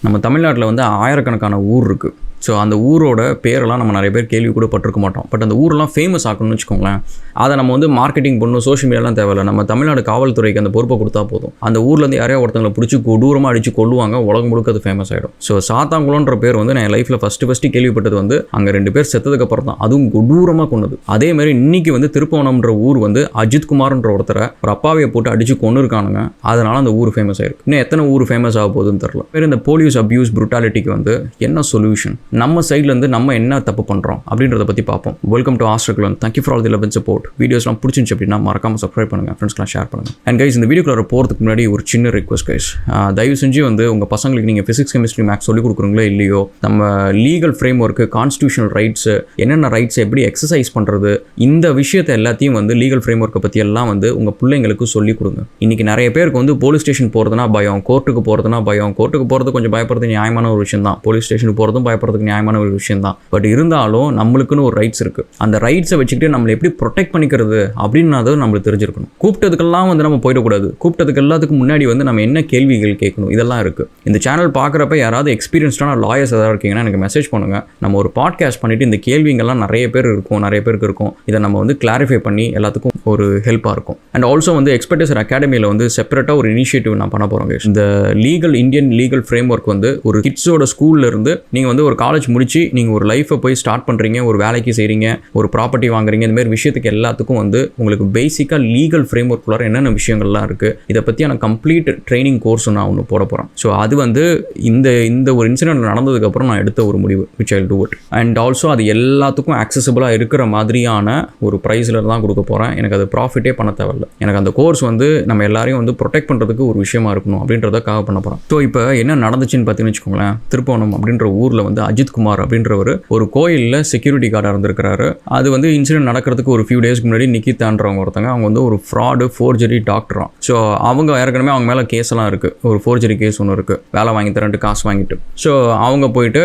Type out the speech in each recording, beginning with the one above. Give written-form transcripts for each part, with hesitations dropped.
நம்ம தமிழ்நாட்டில் வந்து ஆயிரக்கணக்கான ஊர் இருக்குது. ஸோ அந்த ஊரோட பேரெல்லாம் நம்ம நிறைய பேர் கேள்வி கூட பட்டிருக்க மாட்டோம். பட் அந்த ஊரெலாம் ஃபேமஸ் ஆக்கணும்னு வச்சுக்கோங்களேன். அதை நம்ம வந்து மார்க்கெட்டிங் பண்ணணும், சோஷியல் மீடியாலாம் தேவையில்லை. நம்ம தமிழ்நாடு காவல்துறைக்கு அந்த பொறுப்பை கொடுத்தா போதும். அந்த ஊர்லேருந்து யாரையா ஒருத்தங்களை பிடிச்சி கொடூரமாக அடித்து கொள்ளுவாங்க, உலகம் முழுக்க அது ஃபேமஸ் ஆகிடும். ஸோ சாத்தாங்குளம்ன்ற பேர் வந்து நான் லைஃப்பில் ஃபஸ்ட்டு கேள்விப்பட்டது வந்து அங்கே 2 பேர் செத்ததுக்கப்புறம் தான். அதுவும் கொடூரமாக கொண்டது. அதேமாதிரி இன்றைக்கி வந்து திருப்பவனம்ன்ற ஊர் வந்து அஜித் குமார்ன்ற ஒருத்தரை ஒரு அப்பாவியை போட்டு அடித்து கொண்டு இருக்கானுங்க. அதனால் அந்த ஊர் ஃபேமஸ் ஆகிருக்கு. இன்னும் எத்தனை ஊர் ஃபேமஸ் ஆக போகுதுன்னு தெரில. வேறு இந்த போலீஸ் அப்யூஸ் ப்ரூட்டாலிட்டிக்கு வந்து என்ன சொல்யூஷன், நம்ம சைட்லேருந்து நம்ம என்ன தப்பு பண்ணுறோம் அப்படின்றத பற்றி பார்ப்போம். வெல்கம் டு ஆஸ்ட்ரகுலன். Thank you for all the love and support. வீடியோஸ்லாம் பிடிச்சிருந்துச்சு அப்படின்னா மறக்காமல் சப்ஸ்கிரைப் பண்ணுங்கள், ஃப்ரெண்ட்ஸ்லாம் ஷேர் பண்ணுங்கள். அண்ட் கைஸ், இந்த வீடியோக்குள்ள போகிறதுக்கு முன்னாடி ஒரு சின்ன ரிக்வஸ்ட் கைஸ். தயவு செஞ்சு வந்து உங்கள் பசங்களுக்கு நீங்கள் ஃபிசிக்ஸ் கெமிஸ்ட்ரி மேக்ஸ் சொல்லிக் கொடுக்குறீங்களோ இல்லையோ, நம்ம legal frame work, constitutional rights, என்னென்ன ரைட்ஸ் எப்படி எக்ஸசைஸ் பண்ணுறது, இந்த விஷயத்தை எல்லாத்தையும் வந்து லீகல் ஃப்ரேம் ஒர்க்கை பற்றி எல்லாம் வந்து உங்கள் பிள்ளைங்களுக்கு சொல்லிக் கொடுங்க. இன்றைக்கி நிறைய பேருக்கு வந்து போலீஸ் ஸ்டேஷன் போகிறதுனா பயம், கோர்ட்டுக்கு போகிறதுனா பயம். கோர்ட்டுக்கு போகிறது கொஞ்சம் பயப்படுறது நியாயமான ஒரு விஷயம் தான். போலீஸ் ஸ்டேஷனுக்கு போகிறதும் பயப்படுறதுக்கு நியாயமான ஒரு விஷயம் தான். பட் இருந்தாலும் நம்மளுக்குன்னு ஒரு ரைட்ஸ் இருக்குது. அந்த ரைட்ஸை வச்சுக்கிட்டு நம்மளை எப்படி ப்ரொடெக்ட் பண்ணிக்கிறது அப்படின்னு நம்மளுக்கு தெரிஞ்சிருக்கணும். கூப்பிட்டதுக்கெல்லாம் வந்து நம்ம போயிடக்கூடாது. கூப்பிட்டதுக்கு எல்லாத்துக்கும் முன்னாடி வந்து நம்ம என்ன கேள்விகள் கேட்கணும், இதெல்லாம் இருக்குது. இந்த சேனல் பார்க்குறப்ப யாராவது எக்ஸ்பீரியன்ஸ்டான லாயர்ஸ் ஏதாவது இருக்கீங்கன்னா எனக்கு மெசேஜ் பண்ணுங்கள். நம்ம ஒரு பாட்காஸ்ட் பண்ணிவிட்டு இந்த கேள்விங்கள்லாம் நிறைய பேருக்கு இருக்கும். இதை நம்ம வந்து கிளாரிஃபை பண்ணி எல்லாத்துக்கும் ஒரு ஹெல்ப்பாக இருக்கும். அண்ட் ஆல்சோ வந்து எக்ஸ்பர்டைசர் அகாடமியில் வந்து செப்பரேட்டாக ஒரு இனிஷியேட்டிவ் நான் பண்ண போகிறோம். இந்த இந்தியன் லீகல் ஃப்ரேம் ஒர்க் வந்து ஒரு கிட்ஸோட ஸ்கூல்லேருந்து நீங்கள் வந்து ஒரு காலேஜ் முடிச்சு நீங்கள் ஒரு லைஃப்பை போய் ஸ்டார்ட் பண்ணுறீங்க, ஒரு வேலைக்கு செய்கிறீங்க, ஒரு ப்ராப்பர்ட்டி வாங்குறீங்க, இந்த மாதிரி விஷயத்துக்கு எல்லாத்துக்கும் வந்து உங்களுக்கு பேசிக்காக லீகல் ஃப்ரேம் ஒர்க்குள்ளார என்னென்ன விஷயங்கள்லாம் இருக்குது, இதை பற்றியான கம்ப்ளீட் ட்ரைனிங் கோர்ஸ் நான் ஒன்று போட போகிறேன். ஸோ அது வந்து இந்த ஒரு இன்சிடென்ட் நடந்ததுக்கப்புறம் நான் எடுத்த ஒரு முடிவு, which I'll do it. And also அது எல்லாத்துக்கும் ஆக்சசபிளாக இருக்கிற மாதிரியான ஒரு ப்ரைஸில் தான் கொடுக்க போகிறேன். எனக்கு அது ப்ராஃபிட்டே பண்ண தேவையில்லை. எனக்கு அந்த கோர்ஸ் வந்து நம்ம எல்லாரையும் வந்து ப்ரொடெக்ட் பண்ணுறதுக்கு ஒரு விஷயமா இருக்கணும் அப்படின்றதுக்காக பண்ண போகிறேன். ஸோ இப்போ என்ன நடந்துச்சுன்னு பார்த்தீங்கன்னு வச்சுக்கோங்களேன். திருப்பவனம் அப்படின்ற ஊரில் வந்து அஜித் குமார் அப்படின்றவர் ஒரு கோயிலில் செக்யூரிட்டி கார்டாக இருந்திருக்கிறாரு. அது வந்து இன்சிடென்ட் நடக்கிறதுக்கு ஒரு ஃபியூ டேஸ்க்கு முன்னாடி நிக்கிதான்றவங்க ஒருத்தங்க, அவங்க வந்து ஒரு ஃப்ராடு ஃபோர்ஜரி டாக்டராக. ஸோ அவங்க ஏற்கனவே அவங்க மேலே கேஸ்லாம் இருக்குது. ஒரு ஃபோர்ஜரி கேஸ் ஒன்று இருக்குது, வேலை வாங்கி தரேன்ட்டு காசு வாங்கிட்டு. ஸோ அவங்க போயிட்டு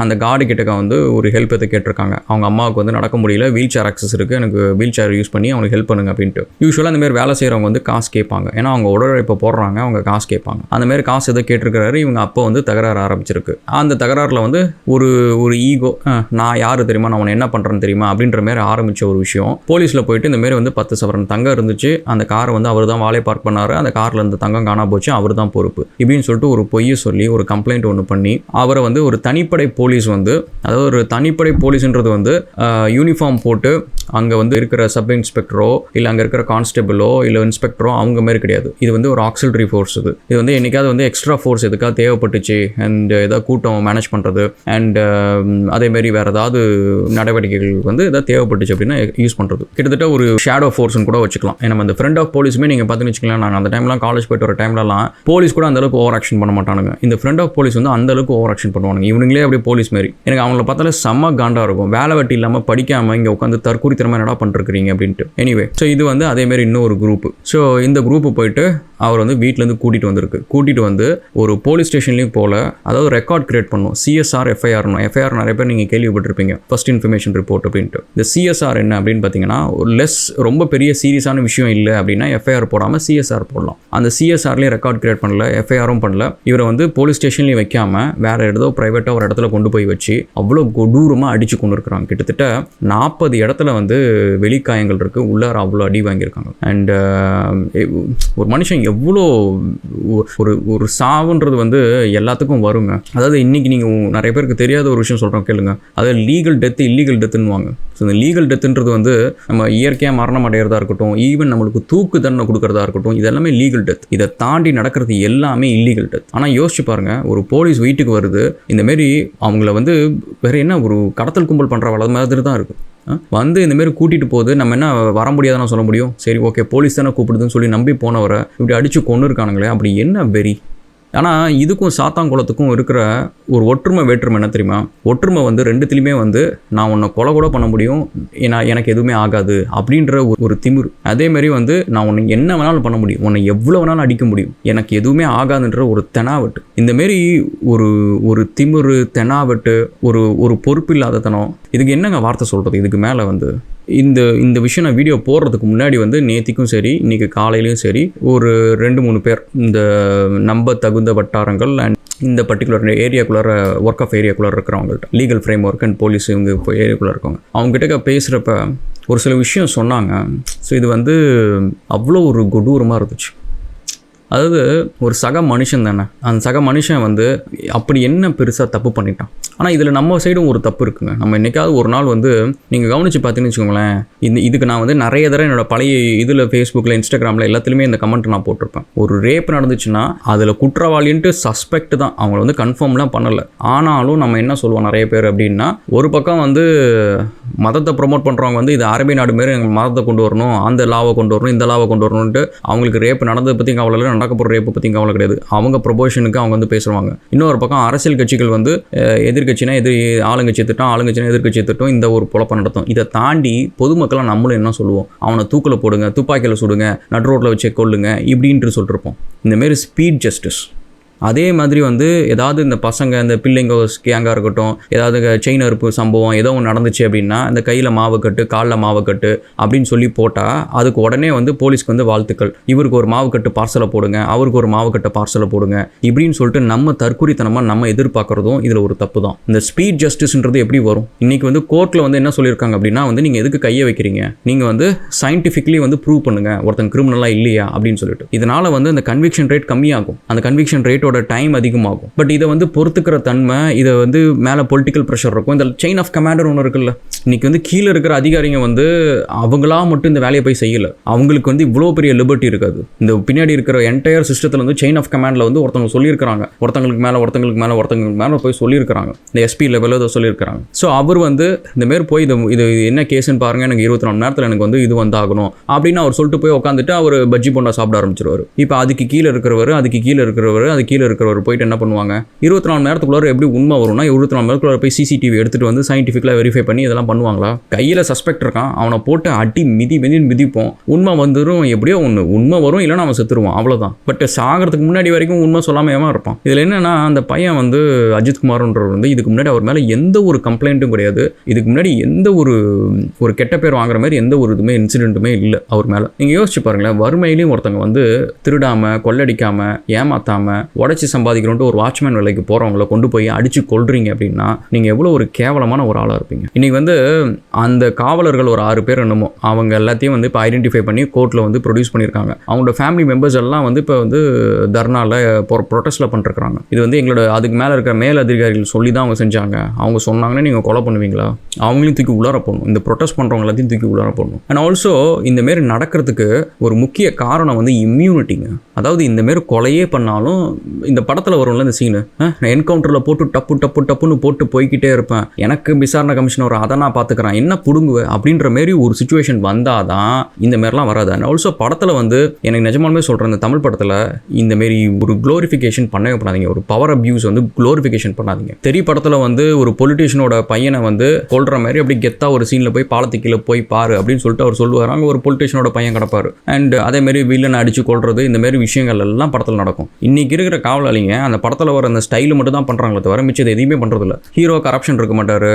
அந்த கார்டு கிட்டக்க வந்து ஒரு ஹெல்ப் எதை கேட்டிருக்காங்க. அவங்க அம்மாவுக்கு வந்து நடக்க முடியல, வீல் சேர் ஆக்சஸ் இருக்குது, எனக்கு வீல் சேர் யூஸ் பண்ணி அவங்களுக்கு ஹெல்ப் பண்ணுங்க அப்படின்ட்டு. யூஸ்வலாக அந்த மாதிரி வேலை செய்கிறவங்க வந்து காசு கேட்பாங்க. ஏன்னா அவங்க உடலுழைப்பை போடுறாங்க, அவங்க காசு கேட்பாங்க. அந்த மாதிரி காசு எதை கேட்டிருக்கிறாரு. இவங்க அப்போ வந்து தகராறு ஆரம்பிச்சிருக்கு. அந்த தகராறில் வந்து ஒரு ஈகோ, நான் யார் தெரியுமா, நான் உன்னை என்ன பண்ணுறேன்னு தெரியுமா அப்படின்ற மாதிரி ஆரம்பித்த ஒரு விஷயம். போலீஸில் போயிட்டு இந்த மாதிரி வந்து 10 சவரன் தங்கம் இருந்துச்சு, அந்த காரை வந்து அவர் தான் வாலே பார்க் பண்ணார், அந்த காரில் இருந்த தங்கம் காணா போச்சு, அவர் தான் பொறுப்பு இப்படின்னு சொல்லிட்டு ஒரு பொய்யை சொல்லி ஒரு கம்ப்ளைண்ட் ஒன்று பண்ணி அவரை வந்து ஒரு தனிப்படை போலீஸ் வந்து, அதாவது ஒரு தனிப்படை போலீஸ்ன்றது வந்து யூனிஃபார்ம் போட்டு அங்கே வந்து இருக்கிற சப் இன்ஸ்பெக்டரோ இல்லை அங்கே இருக்கிற கான்ஸ்டபிளோ இல்லை இன்ஸ்பெக்டரோ அவங்க மாதிரி கிடையாது. இது வந்து ஒரு ஆக்சிலரி ஃபோர்ஸ். இது வந்து என்னைக்காவது வந்து எக்ஸ்ட்ரா ஃபோர்ஸ் எதுக்காக தேவைப்பட்டுச்சு அண்ட் ஏதாவது கூட்டம் மேனேஜ் பண்ணுறது அண்ட் அதேமாரி வேறு ஏதாவது நடவடிக்கைகள் வந்து எதாவது தேவைப்பட்டுச்சு அப்படின்னா யூஸ் பண்ணுறது. கிட்டத்தட்ட ஒரு ஷேடோ ஃபோர்ஸ்னு கூட வச்சுக்கலாம். ஏன்னா அந்த ஃப்ரெண்ட் ஆஃப் போலீஸுமே நீங்கள் பார்த்துன்னு வச்சுக்கலாம். நாங்கள் அந்த டைம்லாம் காலேஜ் போய்ட்டு வர டைம்லலாம் போலீஸ் கூட அந்தளவுக்கு ஓவர் ஆக்ஷன் பண்ண மாட்டானுங்க. இந்த ஃப்ரெண்ட் ஆஃப் போலீஸ் வந்து அந்தளவுக்கு ஓவர் ஆக்ஷன் பண்ணுவானுங்க. இவனுங்களே அப்படியே போலீஸ் மாரி. எனக்கு அவங்கள பார்த்தாலே செம்ம காண்டாக இருக்கும். வேலை வெட்டி இல்லாமல் படிக்காமல் இங்கே உட்காந்து தற்கூரித்தனமாக என்னடா பண்ணிருக்கிறீங்க அப்படின்ட்டு. எனிவே, ஸோ இது வந்து அதேமாரி இன்னொரு குரூப்பு. ஸோ இந்த குரூப்பு போயிட்டு அவர் வந்து வீட்டிலேருந்து கூட்டிகிட்டு வந்து ஒரு போலீஸ் ஸ்டேஷன்லேயும் போல, அதாவது ரெக்கார்ட் கிரியேட் பண்ணும். சிஎஸ்ஆர் எஃப்ஐஆர்னு. எஃப்ஐஆர் நிறைய பேர் நீங்கள் கேள்விப்பட்டிருப்பீங்க, ஃபர்ஸ்ட் இன்ஃபர்மேஷன் ரிப்போர்ட் அப்படின்ட்டு. இந்த சிஎஸ்ஆர் என்ன அப்படின்னு பார்த்தீங்கன்னா, ஒரு ரொம்ப பெரிய சீரியஸான விஷயம் இல்லை அப்படின்னா எஃப்ஐஆர் போடாமல் சிஎஸ்ஆர் போடலாம். அந்த சிஎஸ்ஆர்லேயும் ரெக்கார்ட் கிரியேட் பண்ணல, எஃப்ஐஆரும் பண்ணல. இவரை வந்து போலீஸ் ஸ்டேஷன்லேயும் வைக்காமல் வேறு ஏதோ ப்ரைவேட்டாக ஒரு இடத்துல கொண்டு போய் வச்சு அவ்வளோ கொடூரமாக அடித்து கொண்டு இருக்கிறாங்க. கிட்டத்தட்ட 40 இடத்துல வந்து வெளிக்காயங்கள் இருக்குது. உள்ளார அவ்வளோ அடி வாங்கியிருக்காங்க. அண்ட் ஒரு மனுஷன் எவ்வளோ ஒரு சாவுன்றது வந்து எல்லாத்துக்கும் வருங்க. அதாவது இன்றைக்கி நீங்கள் நிறைய பேருக்கு தெரியாத ஒரு விஷயம் சொல்கிறோம் கேளுங்க. அதாவது லீகல் டெத்து, இல்லீகல் டெத்துன்னுவாங்க. ஸோ இந்த லீகல் டெத்துன்றது வந்து நம்ம இயற்கையாக மரணம் அடைகிறதா இருக்கட்டும், ஈவன் நம்மளுக்கு தூக்கு தண்டனை கொடுக்கறதா இருக்கட்டும், இதெல்லாமே லீகல் டெத். இதை தாண்டி நடக்கிறது எல்லாமே இல்லீகல் டெத். ஆனால் யோசிச்சு பாருங்கள், ஒரு போலீஸ் வீட்டுக்கு வருது, இந்தமாரி அவங்கள வந்து வேறு என்ன ஒரு கடத்தல் கும்பல் பண்ணுற வள மாதிரி தான் இருக்குது. வந்து இந்தமாரி கூட்டிகிட்டு போகுது, நம்ம என்ன வர முடியாதுன்னு சொல்ல முடியும்? சரி ஓகே, போலீஸ் தானே கூப்பிடுதுன்னு சொல்லி நம்பி போனவரை இப்படி அடித்து கொண்டு இருக்கானுங்களே, அப்படி என்ன வெறி? ஆனால் இதுக்கும் சாத்தாங்குளத்துக்கும் இருக்கிற ஒரு ஒற்றுமை வேற்றுமை என்ன தெரியுமா? ஒற்றுமை வந்து ரெண்டுத்துலையுமே வந்து நான் உன்னை கொலை கூட பண்ண முடியும், ஏன்னா எனக்கு எதுவுமே ஆகாது அப்படின்ற ஒரு திமிரு. அதேமாரி வந்து நான் உன்னை என்ன வேணாலும் பண்ண முடியும், உன்னை எவ்வளோ வேணாலும் அடிக்க முடியும், எனக்கு எதுவுமே ஆகாதுன்ற ஒரு தெனாவட்டு. இந்தமாரி ஒரு திமிரு, தெனாவட்டு, ஒரு பொறுப்பு இல்லாதத்தனம், இதுக்கு என்னங்க வார்த்தை சொல்கிறது? இதுக்கு மேலே வந்து இந்த விஷயம் நான் வீடியோ போடுறதுக்கு முன்னாடி வந்து நேத்திக்கும் சரி இன்றைக்கி காலையிலையும் சரி ஒரு 2-3 பேர் இந்த நம்ப தகுந்த வட்டாரங்கள் அண்ட் இந்த பர்டிகுலர் ஏரியாக்குள்ளார ஒர்க் ஆஃப் ஏரியாக்குள்ளார இருக்கிறவங்கள்ட்ட legal framework and police இவங்க இப்போ ஏரியாக்குள்ளே இருக்கவங்க அவங்ககிட்ட பேசுகிறப்ப ஒரு சில விஷயம் சொன்னாங்க. ஸோ இது வந்து அவ்வளோ ஒரு கொடூரமாக இருந்துச்சு. அதாவது ஒரு சக மனுஷன் தானே, அந்த சக மனுஷன் வந்து அப்படி என்ன பெருசாக தப்பு பண்ணிட்டான். ஆனால் இதில் நம்ம சைடும் ஒரு தப்பு இருக்குங்க. நம்ம என்றைக்காவது ஒரு நாள் வந்து நீங்கள் கவனித்து பார்த்தீங்கன்னு வச்சுக்கோங்களேன், இதுக்கு நான் வந்து நிறைய தடவை என்னோடய பழைய இதில் ஃபேஸ்புக்கில் இன்ஸ்டாகிராமில் எல்லாத்துலேயுமே இந்த கமெண்ட் நான் போட்டிருப்பேன். ஒரு ரேப் நடந்துச்சுன்னா அதில் குற்றவாளின்ட்டு சஸ்பெக்ட் தான், அவங்கள வந்து கன்ஃபார்ம்லாம் பண்ணலை. ஆனாலும் நம்ம என்ன சொல்லுவோம் நிறைய பேர் அப்படின்னா, ஒரு பக்கம் வந்து மதத்தை ப்ரொமோட் பண்ணுறவங்க வந்து இது அரேபிய நாடு மாரி எங்கள் மதத்தை கொண்டு வரணும், அந்த லாவை கொண்டு வரணும், இந்த லாவை கொண்டு வரணுன்ட்டு அவங்களுக்கு ரேப் நடந்ததை பற்றி கவலை, நடக்க போகிற ரேப்பை பற்றி கவலை கிடையாது. அவங்க ப்ரொபோஷனுக்கு அவங்க வந்து பேசுவாங்க. இன்னொரு பக்கம் அரசியல் கட்சிகள் வந்து எதிர்கட்சினா ஆளுங்கட்சி திட்டம், ஆளுங்கட்சினா எதிர்கட்சி திட்டம், இந்த ஒரு பொழப்ப நடத்தும். இதை தாண்டி பொதுமக்களாக நம்மளும் என்ன சொல்லுவோம், அவனை தூக்கில் போடுங்க, துப்பாக்கியில் சுடுங்க, நடு ரோட்டில் வச்சு கொள்ளுங்க இப்படின்ட்டு சொல்லிருப்போம். இந்தமாரி ஸ்பீட் ஜஸ்டிஸ். அதே மாதிரி வந்து ஏதாவது இந்த பசங்க இந்த பிள்ளைங்க கேங்காக இருக்கட்டும், ஏதாவது செயின் அறுப்பு சம்பவம் ஏதோ ஒன்று நடந்துச்சு அப்படின்னா இந்த கையில் மாவு கட்டு காலில் மாவு கட்டு அப்படின்னு சொல்லி போட்டால் அதுக்கு உடனே வந்து போலீஸ்க்கு வந்து வாழ்த்துக்கள், இவருக்கு ஒரு மாவு கட்டு பார்சலை போடுங்க, அவருக்கு ஒரு மாவு கட்டு பார்சலை போடுங்க இப்படின்னு சொல்லிட்டு நம்ம தற்குறித்தனமாக நம்ம எதிர்பார்க்குறதும் இதில் ஒரு தப்பு தான். இந்த ஸ்பீட் ஜஸ்டிஸ்ன்றது எப்படி வரும்? இன்றைக்கி வந்து கோர்ட்டில் வந்து என்ன சொல்லியிருக்காங்க அப்படின்னா வந்து நீங்கள் எதுக்கு கையை வைக்கிறீங்க, நீங்கள் வந்து சயின்டிஃபிக்லி வந்து ப்ரூவ் பண்ணுங்கள் ஒருத்தங்க கிரிமினலாக இல்லையா அப்படின்னு சொல்லிட்டு. இதனால் வந்து அந்த கன்விக்ஷன் ரேட் கம்மியாகும், அந்த கன்விக்ஷன் ரேட் டைம் அதிகமாகும். பட் இதை வந்து பொறுத்துக்கிற தன்மை, இதை வந்து மேலே பொலிட்டிக்கல் ப்ரெஷர் இருக்கும். இந்த செயின் ஆஃப் கமாண்டர் ஒன்று இருக்குல்ல, இன்னைக்கு வந்து கீழே இருக்கிற அதிகாரிங்க வந்து அவங்களா மட்டும் இந்த வேலையை போய் செய்யலை, அவங்களுக்கு வந்து இவ்வளோ பெரிய லிபர்ட்டி இருக்காது. இந்த பின்னாடி இருக்கிற என்டையர் சிஸ்டத்தில் வந்து செயின் ஆஃப் கமாண்டில் வந்து ஒருத்தவங்க சொல்லியிருக்கிறாங்க, ஒருத்தங்களுக்கு மேலே போய் சொல்லியிருக்கிறாங்க, இந்த எஸ்பி லெவலில் இதை சொல்லியிருக்கிறாங்க. ஸோ அவர் வந்து இந்தமாரி போய் இது என்ன கேஸுன்னு பாருங்கள், எனக்கு 24 மணி நேரத்தில் எனக்கு வந்து இது வந்தாகணும் அப்படின்னு அவர் சொல்லிட்டு போய் உட்காந்துட்டு அவர் பஜ்ஜி போண்டா சாப்பிட ஆரம்பிச்சிருவார். இப்போ அதுக்கு கீழே இருக்கிறவர் போயிட்டு என்ன பண்ணுவாங்க, 24 மணி நேரத்துக்குள்ள எப்படி உண்மை வரும்னா 24 மணி நேரத்துக்குள்ள போய் சிசிடிவி எடுத்துகிட்டு வந்து சயின்டிஃபிக்கலாக வெரிஃபை பண்ணி இதெல்லாம் பண்ணுவாங்களா? கையில் சஸ்பெக்ட் இருக்கான், அவனை போட்டு அடி மிதிப்போம், உண்மை வந்துடும், எப்படியோ ஒன்று உண்மை வரும், இல்லைனா அவன் செத்துருவான், அவ்வளோதான். பட் சாகிறதுக்கு முன்னாடி வரைக்கும் உண்மை சொல்லாமல் ஏமா இருப்பான். இதில் என்னன்னா அந்த பையன் வந்து அஜித்குமார்ன்றவர் வந்து இதுக்கு முன்னாடி அவர் மேலே எந்த ஒரு கம்ப்ளைண்ட்டும் கிடையாது, இதுக்கு முன்னாடி எந்த ஒரு கெட்ட பேர் வாங்குற மாதிரி எந்த ஒரு இதுவுமே இன்சிடென்ட்டுமே இல்லை அவர் மேலே. நீங்கள் யோசிச்சு பாருங்களேன், வறுமையிலையும் ஒருத்தங்க வந்து திருடாமல் கொள்ளடிக்காமல் ஏமாத்தாமல் உடச்சி சம்பாதிக்கிறோன்ட்டு ஒரு வாட்ச்மேன் வேலைக்கு போகிறவங்கள கொண்டு போய் அடித்து கொள்றீங்க அப்படின்னா நீங்கள் எவ்வளோ ஒரு கேவலமான ஒரு ஆளாக இருப்பீங்க. இன்றைக்கி வந்து அந்த காவலர்கள் ஒரு 6 பேர் என்னமோ அவங்க எல்லாத்தையும் வந்து இப்போ ஐடென்டிஃபை பண்ணி கோர்ட்டில் வந்து ப்ரொடியூஸ் பண்ணியிருக்காங்க. அவங்களோட ஃபேமிலி மெம்பர்ஸ் எல்லாம் வந்து இப்போ வந்து தர்னாவில் ப்ரொட்டஸ்ட்டில் பண்ணிருக்காங்க. இது வந்து எங்களோட அதுக்கு மேலே இருக்கிற மேல் அதிகாரிகள் சொல்லி தான் அவங்க செஞ்சாங்க, அவங்க சொன்னாங்கன்னா நீங்கள் கொலை பண்ணுவீங்களா? அவங்களையும் தூக்கி உள்ளார போடணும், இந்த ப்ரொட்டஸ்ட் பண்ணுறவங்க எல்லாத்தையும் தூக்கி உள்ளார போடணும். அண்ட் ஆல்சோ இந்தமாரி நடக்கிறதுக்கு ஒரு முக்கிய காரணம் வந்து இம்யூனிட்டிங்க. அதாவது இந்தமாரி கொலையே பண்ணாலும் இந்த படத்தில் வரும்ல இந்த சீனு, நான் என்கவுண்டரில் போட்டு டப்புன்னு போட்டு போய்கிட்டே இருப்பேன், எனக்கு விசாரணை கமிஷனர் அதை நான் பார்த்துக்கிறேன், என்ன புடுங்குவேன் அப்படின்ற மாரி ஒரு சுச்சுவேஷன் வந்தால் தான் இந்த மாதிரிலாம் வராது. அண்ட் ஆல்சோ படத்தில் வந்து எனக்கு நிஜமாலுமே சொல்கிறேன், இந்த தமிழ் படத்தில் இந்தமாரி ஒரு க்ளோரிஃபிகேஷன் பண்ணவே பண்ணாதீங்க, ஒரு பவர் அப்யூஸ் வந்து க்ளோரிஃபிகேஷன் பண்ணாதீங்க. தெரிய படத்தில் வந்து ஒரு பொலிட்டீஷியனோட பையனை வந்து கொல்ற மாதிரி அப்படி கெத்தா ஒரு சீனில் போய் பாலத்துக்கு கீழே போய் பாரு அப்படின்னு சொல்லிட்டு அவர் சொல்லுவார். அங்கே ஒரு பொலிட்டீஷியனோட பையன் கிடப்பார், அண்ட் அதேமாரி வில்லனை அடித்து கொள்வது இந்த மாதிரி விஷயங்கள் எல்லாம் படத்தில் நடக்கும். இன்னைக்கு இருக்கிற காவலாளிங்க அந்த படத்தில் வர அந்த ஸ்டைலு மட்டும் தான் பண்ணுறாங்களே தவிர மிச்சம் எதுவுமே பண்ணுறதில்ல. ஹீரோ கரப்ஷன் இருக்க மாட்டார்,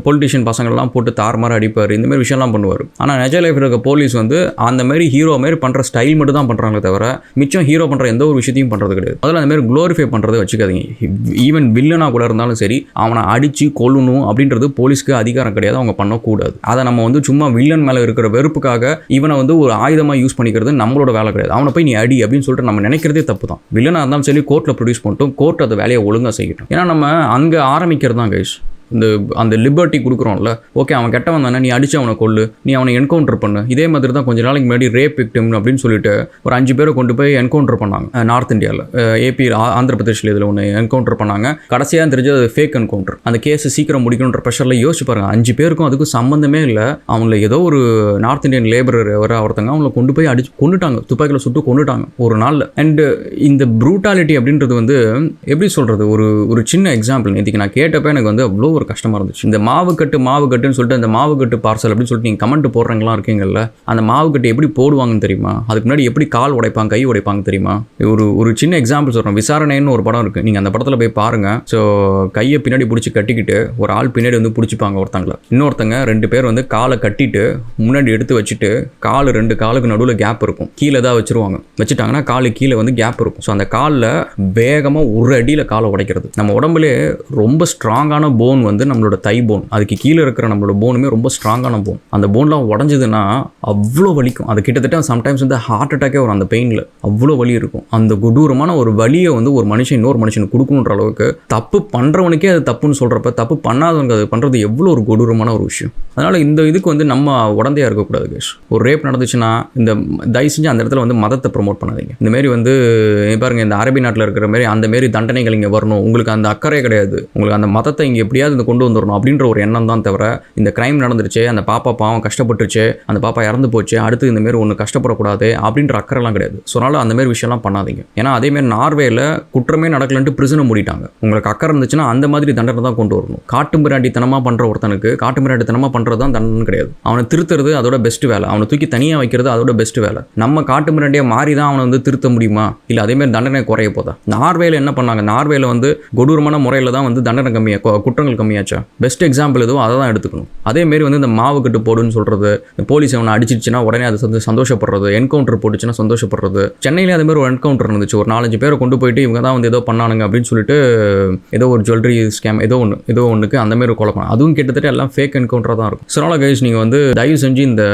பொலிட்டிஷியன் பசங்கள்லாம் போட்டு தாறுமாறு அடிப்பார், இந்த மாதிரி விஷயம்லாம் பண்ணுவார். ஆனால் நிஜ லைஃப் இருக்க போலீஸ் வந்து அந்த மாதிரி ஹீரோ மாதிரி பண்ணுற ஸ்டைல் மட்டும் தான் பண்ணுறாங்களே தவிர மிச்சம் ஹீரோ பண்ணுற எந்த ஒரு விஷயத்தையும் பண்ணுறது கிடையாது. அதில் அந்த மாதிரி க்ளோரிஃபை பண்ணுறதை வச்சுக்காதீங்க. ஈவன் வில்லனாக கூட இருந்தாலும் சரி அவனை அடித்து கொல்லணும் அப்படின்றது போலீஸ்க்கு அதிகாரம் கிடையாது, அவங்க பண்ணக்கூடாது. அதை நம்ம வந்து சும்மா வில்லன் மேலே இருக்கிற வெறுப்புக்காக இவனை வந்து ஒரு ஆயுதமாக யூஸ் பண்ணிக்கிறது நம்மளோட வேலை கிடையாது. அவனை போய் நீ அடி அப்படின்னு சொல்லிட்டு நம்ம நினைக்கிறதே தப்பு தான். வில்லனாக இருந்தாலும் சரி கோர்ட்டில் ப்ரொடியூஸ் பண்ணிட்டோம், கோர்ட் அந்த வேலையை ஒழுங்காக செய்யட்டும். ஏன்னா நம்ம அங்கே ஆரம்பிக்கிறது தான் கைஸ், அந்த லிபர்ட்டி கொடுக்குறோம்ல, ஓகே அவன் கெட்டவன் தானே, நீ அடிச்சு அவனை கொல்லு, நீ அவனை என்கவுண்டர் பண்ணு. இதே மாதிரி தான் கொஞ்ச நாளைக்கு முன்னாடி ரேப் விக்டிம் அப்படின்னு சொல்லிட்டு ஒரு 5 பேரை கொண்டு போய் என்கவுண்டர் பண்ணாங்க நார்த் இந்தியாவில், ஏபி ஆந்திர பிரதேஷில் இதில் ஒன்று என்கவுண்டர் பண்ணாங்க. கடைசியாக தெரிஞ்சது ஃபேக் என்கவுண்டர். அந்த கேஸை சீக்கிரம் முடிக்கணுன்ற ப்ரெஷரில் யோசிச்சு பாருங்க, 5 பேருக்கும் அதுக்கும் சம்மந்தமே இல்லை. அவங்கள ஏதோ ஒரு நார்த் இந்தியன் லேபரர் ஒருத்தங்க அவங்கள கொண்டு போய் அடிச்சு கொண்டுட்டாங்க, துப்பாக்கியில் சுட்டு கொண்டுட்டாங்க ஒரு நாளில். அண்டு இந்த ப்ரூட்டாலிட்டி அப்படின்றது வந்து எப்படி சொல்கிறது, ஒரு சின்ன எக்ஸாம்பிள் நேற்றுக்கு நான் கேட்டப்போ எனக்கு வந்து அவ்வளோ ஒரு கஷ்டமாக இருந்துச்சு. இந்த மாவு கட்டுன்னு சொல்லிட்டு அந்த மாவு கட்டு பார்சல் அப்படின்னு சொல்லிட்டு நீங்கள் கமெண்ட் போடுறீங்களா இருக்கீங்கல்ல, அந்த மாவு கட்டு எப்படி போடுவாங்கன்னு தெரியுமா? அதுக்கு முன்னாடி எப்படி கால் உடைப்பாங்க, கை உடைப்பாங்க தெரியுமா? ஒரு சின்ன எக்ஸாம்பிள் சொல்கிறேன். விசாரணைன்னு ஒரு படம் இருக்குது, நீங்கள் அந்த படத்தில் போய் பாருங்கள். ஸோ கையை பின்னாடி பிடிச்சி கட்டிக்கிட்டு ஒரு ஆள் பின்னாடி வந்து பிடிச்சிப்பாங்க ஒருத்தங்களை, இன்னொருத்தங்க 2 பேர் வந்து காலை கட்டிட்டு முன்னாடி எடுத்து வச்சுட்டு கால் 2 காலுக்கு நடுவில் கேப் இருக்கும், கீழே தான் வச்சுட்டாங்கன்னா காலு கீழே வந்து கேப் இருக்கும். ஸோ அந்த காலில் வேகமாக ஒரு அடியில் காலை உடைக்கிறது. நம்ம உடம்புலே ரொம்ப ஸ்ட்ராங்கான போன் வந்து நம்மளோட தை போன், அதுக்கு கீழே இருக்கிற நம்மளோட போனுமே ரொம்ப ஸ்ட்ராங்கான போன். அந்த போன்லாம் உடஞ்சதுன்னா அவ்வளோ வலிக்கும். அது கிட்டத்தட்ட சம்டைம்ஸ் வந்து ஹார்ட் அட்டாக்கே வரும். அந்த பெயினில் அவ்வளோ வலி இருக்கும். அந்த கொடூரமான ஒரு வலியை வந்து ஒரு மனுஷன் இன்னொரு மனுஷனுக்கு கொடுக்கணுன்ற அளவுக்கு, தப்பு பண்ணுறவனுக்கே அது தப்புன்னு சொல்கிறப்ப தப்பு பண்ணாதவங்க அது பண்ணுறது எவ்வளோ ஒரு கொடூரமான ஒரு விஷயம். அதனால் இந்த இதுக்கு வந்து நம்ம உடந்தையாக இருக்கக்கூடாது கேஷ். ஒரு ரேப் நடந்துச்சுன்னா இந்த தயவு செஞ்சு அந்த இடத்துல வந்து மதத்தை ப்ரொமோட் பண்ணாதீங்க. இந்தமாரி வந்து பாருங்கள், இந்த அரபி நாட்டில் இருக்கிற மாதிரி அந்தமாரி தண்டனைகள் இங்கே வரணும், உங்களுக்கு அந்த அக்கறை கிடையாது, உங்களுக்கு அந்த மதத்தை இங்கே எப்படியாவது இந்த கொண்டு வந்துடணும் அப்படின்ற ஒரு எண்ணம் தான் தவிர, இந்த கிரைம் நடந்துருச்சு, அந்த பாப்பா பாவம் கஷ்டப்பட்டுருச்சு, அந்த பாப்பா இறந்து போச்சு, அடுத்து இந்தமாரி ஒன்று கஷ்டப்படக்கூடாது அப்படின்ற அக்கறைலாம் கிடையாது. ஸோ அதனால் அந்தமாரி விஷயம்லாம் பண்ணாதீங்க. ஏன்னா அதேமாரி நார்வேல குற்றமே நடக்கலன்ட்டு பிரிசனை மூடிட்டாங்க. உங்களுக்கு அக்கறை இருந்துச்சுன்னா அந்த மாதிரி தண்டனை தான் கொண்டு வரணும். காட்டுமிராண்டித்தனமாக பண்ணுற ஒருத்தனுக்கு காட்டுமிராண்டித்தனமாக பண்ணுறது தான் தண்டனை கிடையாது. அவனை திருத்துறது அதோட பெஸ்ட் வேலை, அவனை தூக்கி தனியாக வைக்கிறது அதோட பெஸ்ட் வேலை. நம்ம காட்டுமிராண்டியாக மாறி தான் அவனை வந்து திருத்த முடியுமா? இல்லை அதேமாதிரி தண்டனை குறைய போதா? நார்வேல என்ன பண்ணாங்க? நார்வேல வந்து கொடூரமான முறையில் தான் வந்து தண்டனை கம்மியாக, குற்றங்கள் கம்மியாச்சா? பெஸ்ட் எக்ஸாம்பிள் எதுவும் அதை தான் எடுத்துக்கணும். அதேமாரி வந்து இந்த மாவு கட்டு போடுன்னு சொல்கிறது, போலீஸ் அவனை அடிச்சிச்சுன்னா உடனே அதை வந்து சந்தோஷப்படுறது, என்கவுண்டர் போட்டுச்சுன்னா சந்தோஷப்படுறது. சென்னையிலே அதே மாதிரி ஒரு என்கவுண்டர் இருந்துச்சு. ஒரு 4-5 பேரை கொண்டு போயிட்டு இவங்க தான் வந்து ஏதோ பண்ணானுங்க அப்படின்னு சொல்லிட்டு ஏதோ ஒரு ஜுவல்லரி ஸ்கேம் ஏதோ ஒன்றுக்கு அந்தமாரி கொலை பண்ண, அதுவும் கிட்டத்தட்ட எல்லாம் ஃபேக் என்கவுண்டராக தான் இருக்கும். ஸோ கைஸ், நீங்கள் வந்து தயவு செஞ்சு இந்த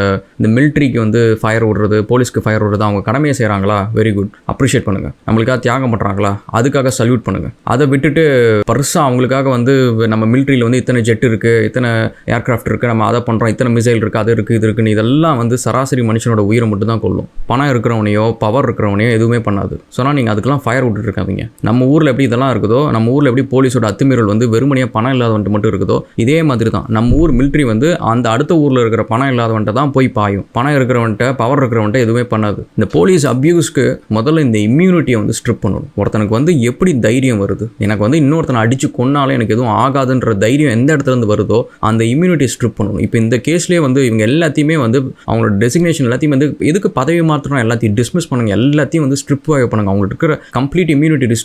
மிலிட்ரிக்கு வந்து ஃபயர் விடுறது, போலீஸ்க்கு ஃபயர் விடுறது, அவங்க கடமையை செய்கிறாங்களா, வெரி குட், அப்ரிஷியேட் பண்ணுங்கள். நம்மளுக்காக தியாகம் பண்ணுறாங்களா, அதுக்காக சல்யூட் பண்ணுங்கள். அதை விட்டுட்டு பர்ஸாக அவங்களுக்காக வந்து நம்ம மிலிட்ரியில் வந்து இத்தனை ஜெட் இருக்குது, இத்தனை ஏர்க்ராஃப்ட் இருக்குது, நம்ம அதை பண்ணுறோம், இத்தனை மிசைல் இருக்குது, அது இருக்குது, இது இருக்குன்னு இதெல்லாம் வந்து சராசரி மனுஷனோட உயிரை மட்டும் தான் கொள்ளும். பணம் இருக்கிறவனையோ பவர் இருக்கிறவனையோ எதுவுமே பண்ணாது. ஸோ நீங்கள் அதுக்கெல்லாம் ஃபயர் விட்டுட்டு இருக்காதீங்க. நம்ம ஊரில் எப்படி இதெல்லாம் இருக்குதோ, நம்ம ஊரில் எப்படி போலீஸோட அத்துமீறல் வந்து வெறுமனையாக பணம் இல்லாதவன்ட்டு மட்டும் இருக்குதோ, இதே மாதிரி தான் நம்ம ஊர் மிலிட்ரி வந்து அந்த அடுத்த ஊரில் இருக்கிற பணம் இல்லாதவன்ட்ட தான் போய் பாயும். பணம் இருக்கிறவன்ட்ட பவர் இருக்கிறவன்ட்ட எதுவுமே பண்ணாது. இந்த போலீஸ் அப்யூஸ்க்கு முதல்ல இந்த இம்யூனிட்டியை வந்து ஸ்ட்ரிப் பண்ணணும். ஒருத்தனுக்கு வந்து எப்படி தைரியம் வருது, எனக்கு வந்து இன்னொருத்தனை அடித்து கொன்னாலும் எனக்கு எதுவும் ஆகாதுன்ற தைரியம் எந்த இடத்துலேருந்து வருதோ அந்த இம்யூனிட்டி ஸ்ட்ரிப் பண்ணணும். இப்போ இந்த கேஸ்லேயே வந்து இவங்க எல்லாத்தையுமே வந்து அவங்களோட டெசிக்னேஷன் எல்லாத்தையும் வந்து எதுக்கு பதவி மாற்றணும், எல்லாத்தையும் டிஸ்மிஸ் பண்ணுங்க, எல்லாத்தையும் வந்து ஸ்ட்ரிப் பண்ணுங்க. அவங்களுக்கு இருக்கிற கம்ப்ளீட் இம்யூனிட்டி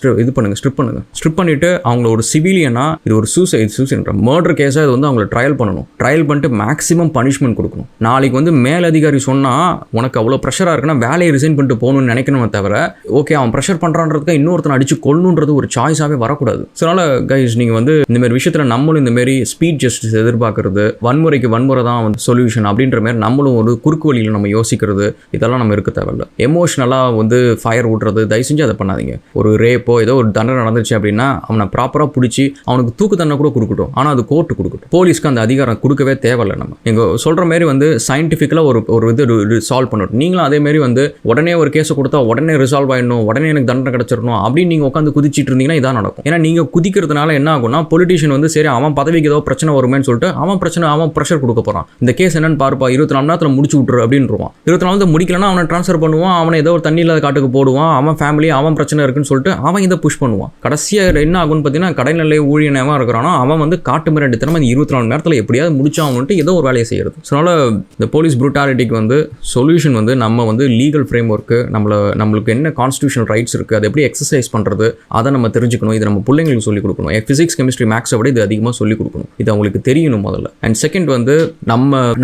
ஸ்ட்ரிப் பண்ணிட்டு அவங்கள ஒரு சிவிலியனா, இது ஒரு சூசைட் மர்டர் கேஸாக இது வந்து அவங்களை ட்ரையல் பண்ணணும். ட்ரையல் பண்ணிட்டு மேக்ஸிமம் பனிஷ்மெண்ட் கொடுக்கணும். நாளைக்கு வந்து மேலதிகாரி சொன்னால் உனக்கு அவ்வளோ ப்ரெஷராக இருக்குன்னா வேலையை ரிசைன் பண்ணிட்டு போகணும்னு நினைக்கணுமே தவிர, ஓகே அவன் ப்ரெஷர் பண்ணுறான்றதுக்கு இன்னொருத்தனை அடிச்சு கொள்ளணுன்றது ஒரு சாய்ஸாகவே வரக்கூடாது. ஸோ அதனால் கைஸ், நீங்கள் வந்து இந்தமாரி விஷயத்தில் நம்மளும் இந்தமாரி ஸ்பீட் ஜஸ்டிஸ் எதிர்பார்க்கறது, வன்முறைக்கு வன்முறை தான் வந்து சொல்யூஷன் அப்படின்ற மாதிரி நம்மளும் ஒரு குறுக்கு வழியில் நம்ம யோசிக்கிறது, இதெல்லாம் நம்ம இருக்க தேவையில்லை. எமோஷ்னலாக வந்து ஃபயர் விடுறது தயவு செஞ்சு அதை பண்ணாதீங்க. ஒரு ரேப்போ ஏதோ ஒரு தண்டனை நடந்துச்சு அப்படின்னா அவனை ப்ராப்பராக பிடிச்சி அவனுக்கு தூக்கு தண்டனை கூட கொடுக்கட்டும், ஆனால் அது கோர்ட்டு கொடுக்கட்டும். போலீஸ்க்கு அந்த அதிகாரம் கொடுக்கவே தேவையில்லை. நம்ம எங்கள் சொல்கிற மாரி வந்து சயின்டிஃபிக்கலாக ஒரு இது சால்வ் பண்ணட்டும். நீங்களும் அதேமாரி வந்து உடனே ஒரு கேஸை கொடுத்தா உடனே ரிசால்வ் ஆகிடணும், உடனே எனக்கு தண்டனை கிடச்சிடணும் அப்படின்னு நீங்கள் உட்காந்து குதிச்சிட்டு இருந்தீங்கன்னா இதான் நடக்கும். ஏன்னா நீங்கள் குதிக்கிறதுனால என்ன ஆகும்னா, பொலிட்டிஷியன் வந்து சரி அவன் பதவிக்கு ஏதோ பிரச்சனை வருமேன்னு சொல்லிட்டு அவன் ப்ரெஷர் கொடுக்க போகிறான். இந்த கேஸ் என்னன்னு பார்ப்பா, 24 மணி நேரத்தில் முடிச்சு விட்டுரு அப்படின்றான். 24 மணி நேரத்தில் முடிக்கலன்னா அவனை ட்ரான்ஸ்ஃபர் பண்ணுவான், அவனை ஏதோ ஒரு தண்ணி இல்லாத காட்டுக்கு போடுவான், அவன் ஃபேமிலி அவன் பிரச்சனை இருக்குன்னு சொல்லிட்டு அவன் இதை புஷ் பண்ணுவான். கடைசியாக என்ன ஆகும்னு பார்த்தீங்கன்னா, கடைநிலை ஊழியனவன் இருக்கிறானோ அவன் வந்து காட்டு மிராண்டித்தனமா இந்த 24 மணி நேரத்தில் எப்படியாவது முடிச்சாங்கன்ட்டு ஏதோ ஒரு வேலையை செய்யறது. ஸோ அதனால் இந்த போலீஸ் ப்ரூட்டாலிட்டிக்கு வந்து சொல்யூஷன் வந்து நம்ம வந்து லீகல் ஃப்ரேம் ஒர்க்கு, நம்மளுக்கு என்ன கான்ஸ்டியூஷனல் ரைட்ஸ் இருக்குது, அதை எப்படி எக்ஸசைஸ் பண்ணுறது, அதை நம்ம தெரிஞ்சுக்கணும். இது நம்ம பிள்ளைங்களுக்கு சொல்லிக் கொடுக்கணும். ஃபிசிக்ஸ் கெமிஸ்ட்ரி மேக்ஸை விட இது அதிகமாக சொல்லிக் கொடுக்கணும். இது அவங்களுக்கு தெரியணும் முதல்ல. அண்ட் செகண்ட் வந்து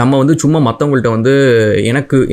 நம்ம வந்து சும்மா மற்றவங்கள்ட்ட வந்து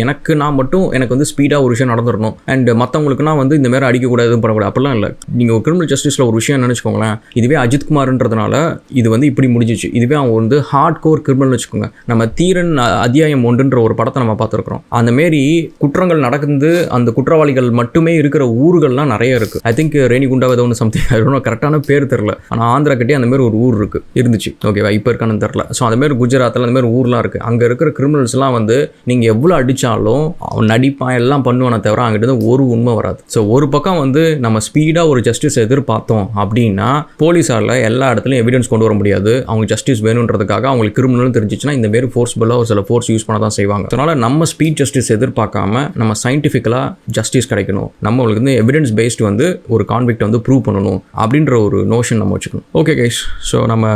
எனக்கு நான் மட்டும் எனக்கு வந்து ஸ்பீடாக ஒரு விஷயம் நடந்துடணும், அண்ட் மற்றவங்களுக்குனா வந்து இந்த மாதிரி அடிக்கக்கூடாது, எதுவும் பண்ணக்கூடாது, அப்படிலாம் இல்லை. நீங்கள் ஒரு கிரிமினல் ஜஸ்டிஸில் ஒரு விஷயம் நினச்சிக்கோங்களேன், இதுவே அஜித் குமார்ன்றதுனால இது வந்து இப்படி முடிஞ்சிச்சு, இதுவே அவன் வந்து ஹார்ட் கோர் கிரிமினல் வச்சுக்கோங்க. நம்ம தீரன் அத்தியாயம் 1ன்ற ஒரு படத்தை நம்ம பார்த்துருக்குறோம். அந்தமாரி குற்றங்கள் நடக்குது, அந்த குற்றவாளிகள் மட்டுமே இருக்கிற ஊர்கள்லாம் நிறைய இருக்குது. ஐ திங்க் ரேணிகுண்டா ஏதோ ஒன்று சம்திங், அது கரெக்டான பேர் தெரில, ஆனால் ஆந்திரா கட்டி அந்தமாரி ஒரு ஊர் இருந்துச்சு, ஓகேவா, இப்போ இருக்கான்னு தெரில. ஸோ அந்தமாரி குஜராத்தில் அந்தமாரி ஊர்லாம் இருக்குது. அங்கே இருக்கிற கிரிமினல்ஸ்லாம் வந்து நீங்கள் எவ்வளோ அடித்தாலும் அவன் நடிப்பான் எல்லாம் பண்ணுவானே தவிர அங்கிட்ட ஒரு உண்மை வராது. ஸோ ஒரு பக்கம் வந்து நம்ம ஸ்பீடாக ஒரு ஜஸ்டிஸ் எதிர்பார்த்தோம் அப்படின்னா போலீஸால் எல்லா இடத்துலையும் எவிடன்ஸ் கொண்டு வர முடியாது. அவங்க ஜஸ்டிஸ் வேணுன்றதுக்காக அவங்களுக்கு கிரிமினல் தெரிஞ்சிச்சுன்னா இந்த மாரி ஃபோர்ஸ்புல்லாக ஒரு சில ஃபோர்ஸ் யூஸ் பண்ண தான் செய்வாங்க. அதனால் நம்ம ஸ்பீட் ஜஸ்டிஸ் எதிர்பார்க்காம நம்ம சயின்டிஃபிக்கலாக ஜஸ்டிஸ் கிடைக்கணும், நம்மளுக்கு வந்து எவிடன்ஸ் பேஸ்டு வந்து ஒரு கான்விக்ட் வந்து ப்ரூவ் பண்ணணும் அப்படின்ற ஒரு நோஷன் நம்ம வச்சுக்கணும். ஓகே கைஸ், ஸோ நம்ம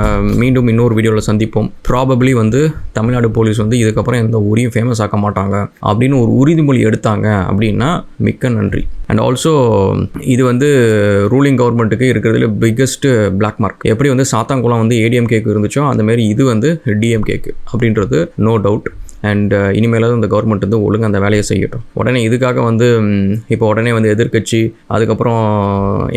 மீண்டும் மீண்டும் இன்னொரு வீடியோவில் சந்திப்போம். ப்ராபப்ளி வந்து தமிழ்நாடு போலீஸ் வந்து இதுக்கப்புறம் எந்த ஊரையும் ஃபேமஸ் ஆக்க மாட்டாங்க அப்படின்னு ஒரு உறுதிமொழி எடுத்தாங்க அப்படின்னா மிக்க நன்றி. அண்ட் ஆல்சோ இது வந்து ரூலிங் கவர்மெண்ட்டுக்கு இருக்கிறதுல பிக்கஸ்ட் பிளாக் மார்க். எப்படி வந்து சாத்தாங்குளம் வந்து ஏடிஎம்கேக்கு இருந்துச்சோ அந்தமாரி இது வந்து டிஎம்கேக்கு அப்படின்றது நோ டவுட். அண்ட் இனிமேலாவது இந்த கவர்மெண்ட் வந்து ஒழுங்கு அந்த வேலையை செய்யட்டும். உடனே இதுக்காக வந்து இப்போ உடனே வந்து எதிர்கட்சி, அதுக்கப்புறம்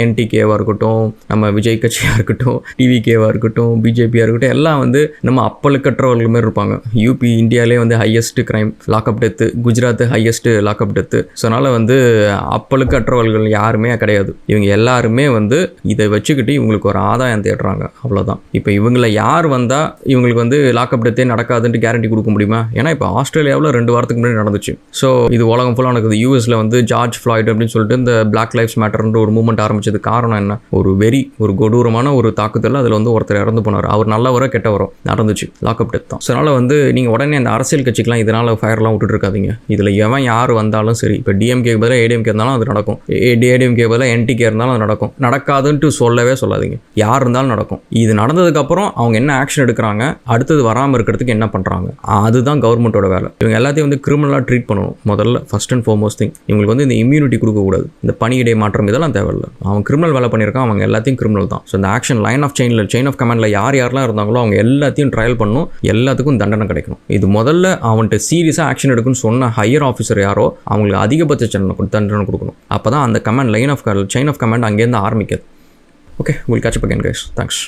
என்டிகேவாக இருக்கட்டும், நம்ம விஜய் கட்சியாக இருக்கட்டும், டிவிகேவாக இருக்கட்டும், பிஜேபியாக இருக்கட்டும், எல்லாம் வந்து நம்ம அப்பழுக்கற்றவர்கள் மாதிரி இருப்பாங்க. யூபி இந்தியாவிலே வந்து highest crime lockup death, Gujarat highest lockup death. So அதனால் வந்து அப்பழுக்கற்றவர்கள் யாருமே கிடையாது. இவங்க எல்லாருமே வந்து இதை வச்சுக்கிட்டு இவங்களுக்கு ஒரு ஆதாயம் தேடுறாங்க, அவ்வளோதான். இப்போ இவங்கள யார் வந்தால் இவங்களுக்கு வந்து லாக்அப் டெத்தே நடக்காதுன்ட்டு கேரண்டி கொடுக்க முடியுமா? ஏன்னா இப்போ ஆஸ்திரேலியாவில் 2 வாரத்துக்கு முன்னாடி நடந்துச்சு. ஸோ இது உலகம் ஃபுல்லாக நடக்குது. யூஎஸில் வந்து ஜார்ஜ் ஃப்ளாய்டு அப்படின்னு சொல்லிட்டு இந்த பிளாக் லைஃப்ஸ் மேட்டர்ன்ற ஒரு மூவ்மெண்ட் ஆரம்பிச்சது காரணம் என்ன? ஒரு கொடூரமான ஒரு தாக்குதல். அதில் வந்து ஒருத்தர் இறந்து போனார். அவர் நல்லவரோ கெட்டவரோ நடந்துச்சு, லாக்அப் டெத் தான். ஸோ அதனால் வந்து நீங்கள் உடனே அந்த அரசியல் கட்சிக்கெலாம் இதனால் ஃபயர்லாம் விட்டுட்டு இருக்காதீங்க. இதில் எவன் யார் வந்தாலும் சரி, இப்போ டிஎம்கே பதிலாக ஏடிஎம்கே இருந்தாலும் அது நடக்கும், ஏடிஎம்கே பதிலாக என்டிகே இருந்தாலும் அது நடக்கும். நடக்காதுன்ட்டு சொல்லவே சொல்லாதீங்க. யார் இருந்தாலும் நடக்கும். இது நடந்ததுக்கப்புறம் அவங்க என்ன ஆக்ஷன் எடுக்கிறாங்க, அடுத்தது வராமல் இருக்கிறதுக்கு என்ன பண்ணுறாங்க, அதுதான் கவர்மெண்ட்டோட வேலை. இவங்க எல்லாத்தையும் வந்து கிரிமினலாக ட்ரீட் பண்ணணும். முதல்ல ஃபர்ஸ்ட் அண்ட் ஃபார்மோஸ்ட் திங், இவங்களுக்கு வந்து இந்த இம்யூனிட்டி கொடுக்கக்கூடாது. இந்த பணியிடை மாற்றம் இதெல்லாம் தேவையில்லை. அவன் கிரிமினல் வேலை பண்ணியிருக்கான், அவங்க எல்லாத்தையும் கிரிமினல் தான். ஸோ இந்த ஆக்ஷன் செயின் ஆஃப் கமாண்டில் யாரெல்லாம் இருந்தாங்களோ அவங்க எல்லாத்தையும் ட்ரையல் பண்ணணும், எல்லாத்துக்கும் தண்டனை கிடைக்கணும். இது முதல்ல அவன்கிட்ட சீரியஸாக ஆக்ஷன் எடுக்குன்னு சொன்ன ஹையர் ஆஃபீஸர் யாரோ அவங்களுக்கு அதிகபட்ச தண்டனை கொடுக்கணும். அப்போ தான் அந்த கமாண்ட் செயின் ஆஃப் கமாண்ட் அங்கேருந்து ஆரம்பிக்காது. Okay, we'll catch up again guys. Thanks.